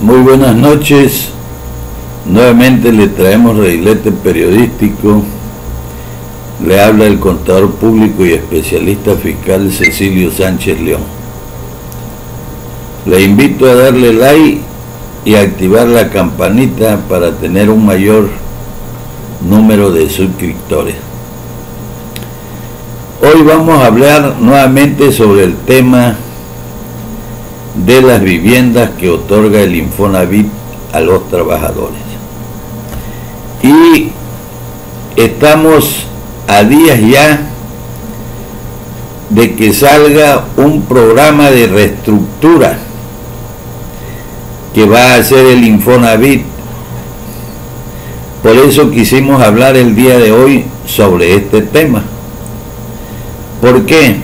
Muy buenas noches, nuevamente le traemos reguilete periodístico. Le habla el contador público y especialista fiscal Cecilio Sánchez León. Le invito a darle like y activar la campanita para tener un mayor número de suscriptores. Hoy vamos a hablar nuevamente sobre el tema de las viviendas que otorga el Infonavit a los trabajadores. Y estamos a días ya de que salga un programa de reestructura que va a hacer el Infonavit. Por eso quisimos hablar el día de hoy sobre este tema. ¿Por qué?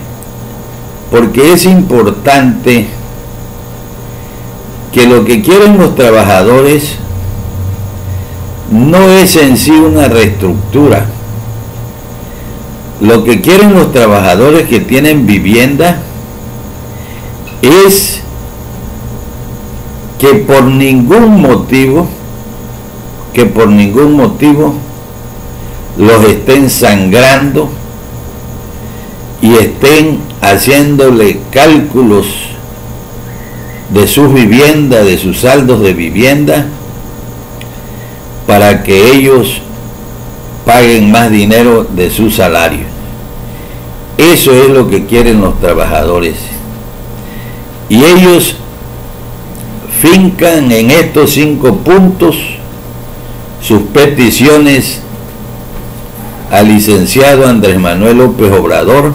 Porque es importante que lo que quieren los trabajadores no es en sí una reestructura. Lo que quieren los trabajadores que tienen vivienda es que por ningún motivo los estén sangrando y estén haciéndole cálculos de sus viviendas, de sus saldos de vivienda, para que ellos paguen más dinero de su salario. Eso es lo que quieren los trabajadores. Y ellos fincan en estos 5 puntos sus peticiones al licenciado Andrés Manuel López Obrador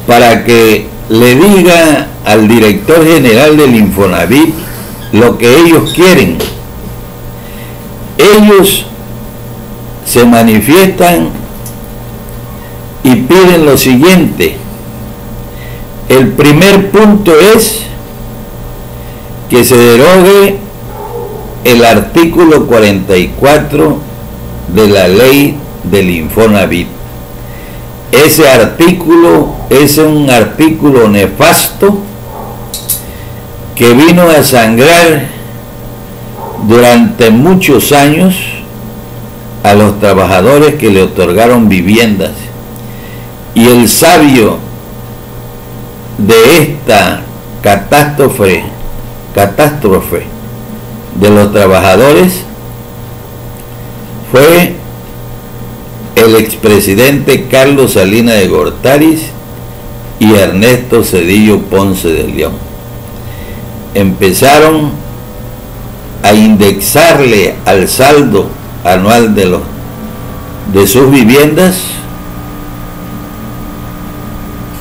para que le diga al director general del Infonavit lo que ellos quieren. Ellos se manifiestan y piden lo siguiente. El primer punto es que se derogue el artículo 44 de la ley del Infonavit. Ese artículo es un artículo nefasto que vino a sangrar durante muchos años a los trabajadores que le otorgaron viviendas. Y el sabio de esta catástrofe de los trabajadores fue el expresidente Carlos Salinas de Gortari y Ernesto Zedillo Ponce de León. Empezaron a indexarle al saldo anual de sus viviendas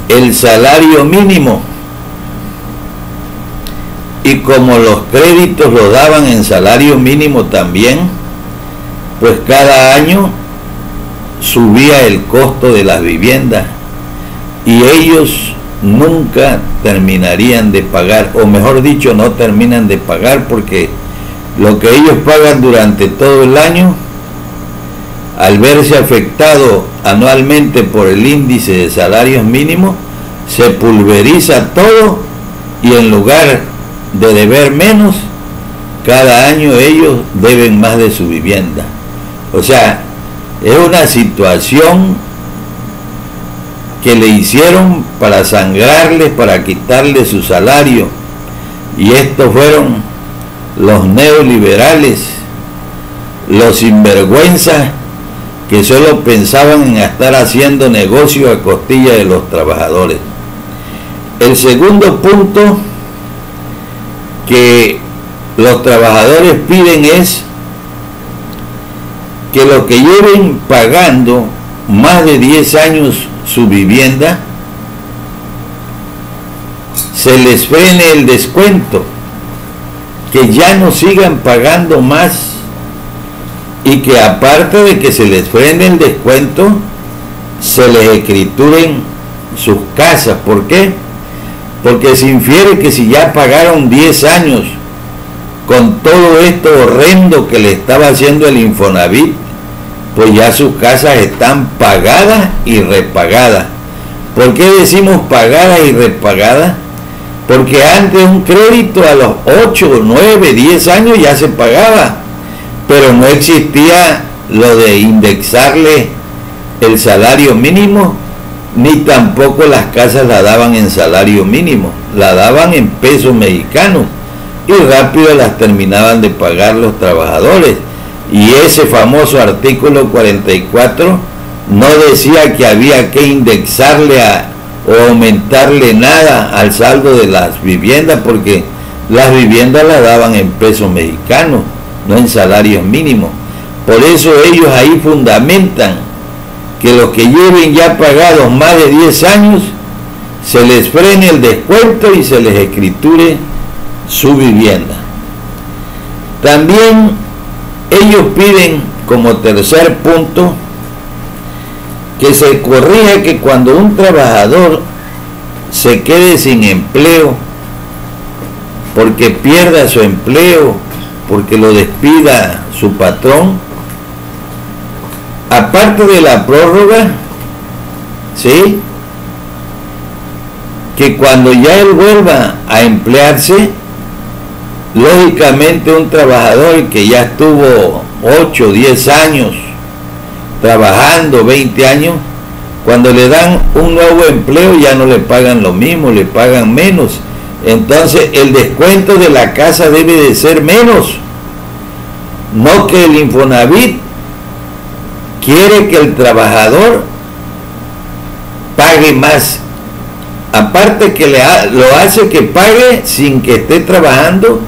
el salario mínimo, y como los créditos lo daban en salario mínimo también, pues cada año subía el costo de las viviendas y ellos nunca terminarían de pagar, o mejor dicho, no terminan de pagar, porque lo que ellos pagan durante todo el año, al verse afectado anualmente por el índice de salarios mínimos, se pulveriza todo y en lugar de deber menos, cada año ellos deben más de su vivienda. O sea, es una situación que le hicieron para sangrarles, para quitarle su salario. Y estos fueron los neoliberales, los sinvergüenzas que solo pensaban en estar haciendo negocio a costilla de los trabajadores. El segundo punto que los trabajadores piden es que los que lleven pagando más de 10 años su vivienda, se les frene el descuento, que ya no sigan pagando más, y que aparte de que se les frene el descuento, se les escrituren sus casas. ¿Por qué? Porque se infiere que si ya pagaron 10 años con todo esto horrendo que le estaba haciendo el Infonavit, pues ya sus casas están pagadas y repagadas. ¿Por qué decimos pagadas y repagadas? porque antes un crédito a los 8, 9, 10 años ya se pagaba, pero no existía lo de indexarle el salario mínimo, ni tampoco las casas la daban en salario mínimo, la daban en pesos mexicanos y rápido las terminaban de pagar los trabajadores. Y ese famoso artículo 44 no decía que había que indexarle o aumentarle nada al saldo de las viviendas, porque las viviendas las daban en pesos mexicanos, no en salarios mínimos. Por eso ellos ahí fundamentan que los que lleven ya pagados más de 10 años, se les frene el descuento y se les escriture su vivienda. También ellos piden como tercer punto que se corrija que cuando un trabajador se quede sin empleo, porque pierda su empleo, porque lo despida su patrón, aparte de la prórroga, ¿sí?, que cuando ya él vuelva a emplearse, lógicamente un trabajador que ya estuvo 8, 10 años trabajando, 20 años, cuando le dan un nuevo empleo ya no le pagan lo mismo, le pagan menos. Entonces el descuento de la casa debe de ser menos, no que el Infonavit quiere que el trabajador pague más. Aparte que lo hace que pague sin que esté trabajando,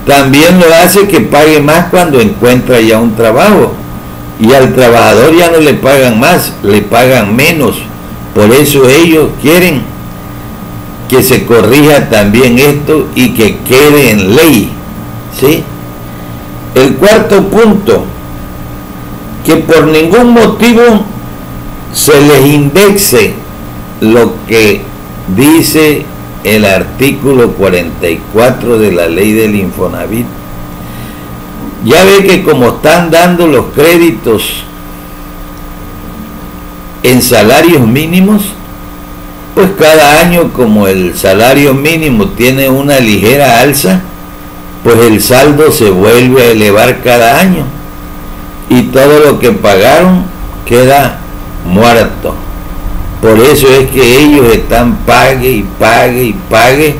también lo hace que pague más cuando encuentra ya un trabajo. Y al trabajador ya no le pagan más, le pagan menos. Por eso ellos quieren que se corrija también esto y que quede en ley, ¿sí? El cuarto punto, que por ningún motivo se les indexe lo que dice el artículo 44 de la ley del Infonavit. Ya ve que como están dando los créditos en salarios mínimos, pues cada año, como el salario mínimo tiene una ligera alza, pues el saldo se vuelve a elevar cada año y todo lo que pagaron queda muerto. Por eso es que ellos están pague y pague y pague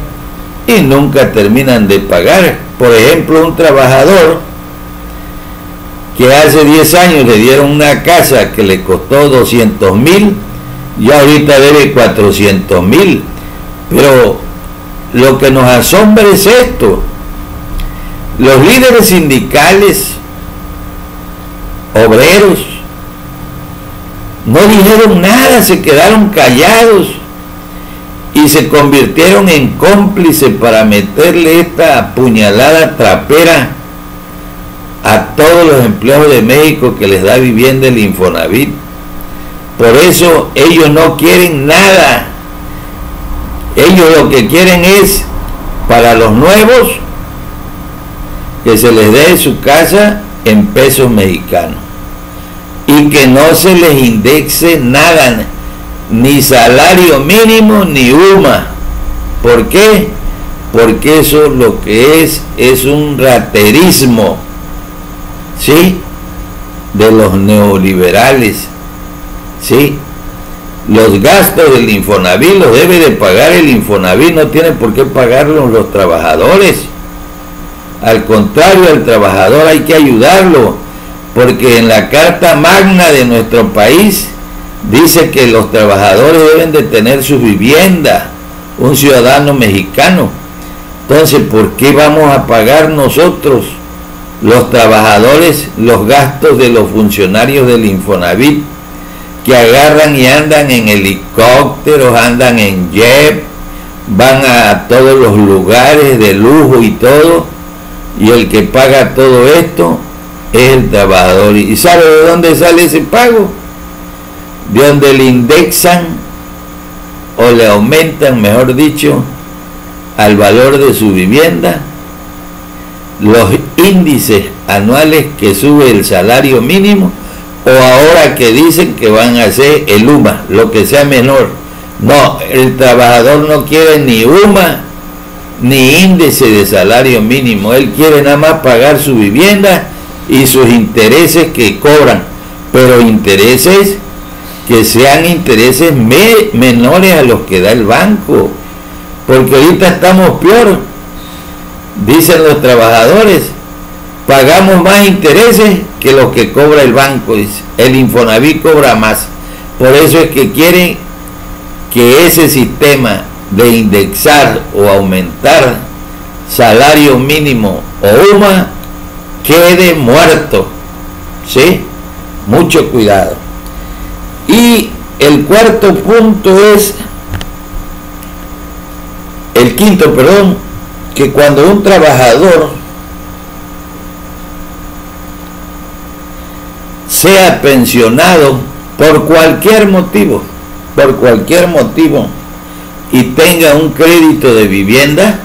y nunca terminan de pagar. Por ejemplo, un trabajador que hace 10 años le dieron una casa que le costó 200,000, y ahorita debe 400,000. Pero lo que nos asombra es esto: los líderes sindicales, obreros, no dijeron nada, se quedaron callados y se convirtieron en cómplices para meterle esta puñalada trapera a todos los empleados de México que les da vivienda el Infonavit. Por eso ellos no quieren nada. Ellos lo que quieren es, para los nuevos, que se les dé su casa en pesos mexicanos y que no se les indexe nada, ni salario mínimo ni UMA. ¿Por qué? Porque eso lo que es un raterismo, ¿sí?, de los neoliberales, ¿sí? Los gastos del Infonavit los debe de pagar el Infonavit, no tiene por qué pagarlos los trabajadores. Al contrario, al trabajador hay que ayudarlo, porque en la Carta Magna de nuestro país dice que los trabajadores deben de tener su vivienda, un ciudadano mexicano. Entonces, ¿por qué vamos a pagar nosotros, los trabajadores, los gastos de los funcionarios del Infonavit, que agarran y andan en helicópteros, andan en jet, van a todos los lugares de lujo y todo, y el que paga todo esto es el trabajador? ¿Y sabe de dónde sale ese pago? De donde le indexan o le aumentan, mejor dicho, al valor de su vivienda, los índices anuales que sube el salario mínimo, o ahora que dicen que van a hacer el UMA, lo que sea menor, No, el trabajador no quiere ni UMA ni índice de salario mínimo. Él quiere nada más pagar su vivienda y sus intereses que cobran, pero intereses que sean intereses menores a los que da el banco, porque ahorita estamos peor. Dicen los trabajadores, pagamos más intereses que los que cobra el banco. El Infonavit cobra más. Por eso es que quieren que ese sistema de indexar o aumentar salario mínimo o UMA quede muerto. ¿Sí? Mucho cuidado. Y el cuarto punto es, el quinto, perdón, que cuando un trabajador sea pensionado por cualquier motivo, y tenga un crédito de vivienda,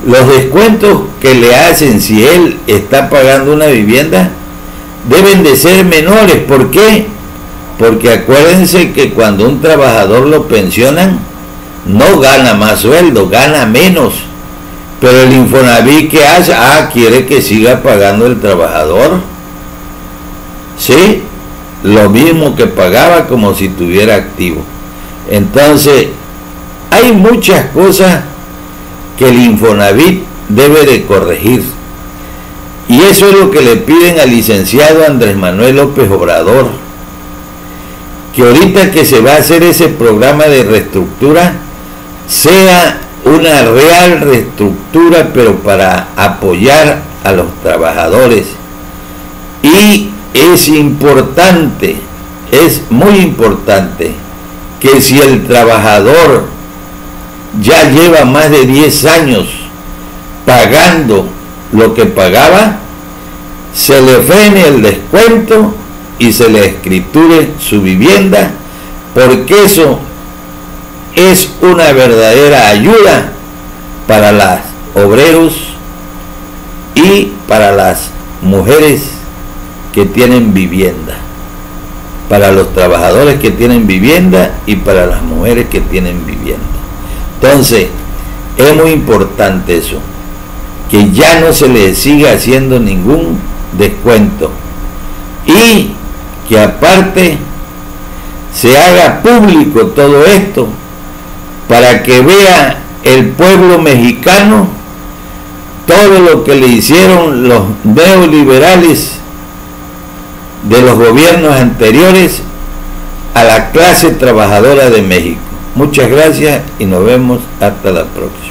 los descuentos que le hacen si él está pagando una vivienda deben de ser menores. ¿Por qué? Porque acuérdense que cuando un trabajador lo pensionan, no gana más sueldo, gana menos. Pero el Infonavit, ¿qué hace? Quiere que siga pagando el trabajador. ¿Sí? Lo mismo que pagaba como si estuviera activo. Entonces, hay muchas cosas que el Infonavit debe de corregir. Y eso es lo que le piden al licenciado Andrés Manuel López Obrador. Que ahorita que se va a hacer ese programa de reestructura, sea una real reestructura, pero para apoyar a los trabajadores. Y es importante, es muy importante, que si el trabajador ya lleva más de 10 años pagando lo que pagaba, se le frene el descuento y se le escriture su vivienda, porque eso es una verdadera ayuda para los obreros y para las mujeres que tienen vivienda, para los trabajadores que tienen vivienda y para las mujeres que tienen vivienda. Entonces, es muy importante eso, que ya no se le siga haciendo ningún descuento y que aparte se haga público todo esto para que vea el pueblo mexicano todo lo que le hicieron los neoliberales de los gobiernos anteriores a la clase trabajadora de México. Muchas gracias y nos vemos hasta la próxima.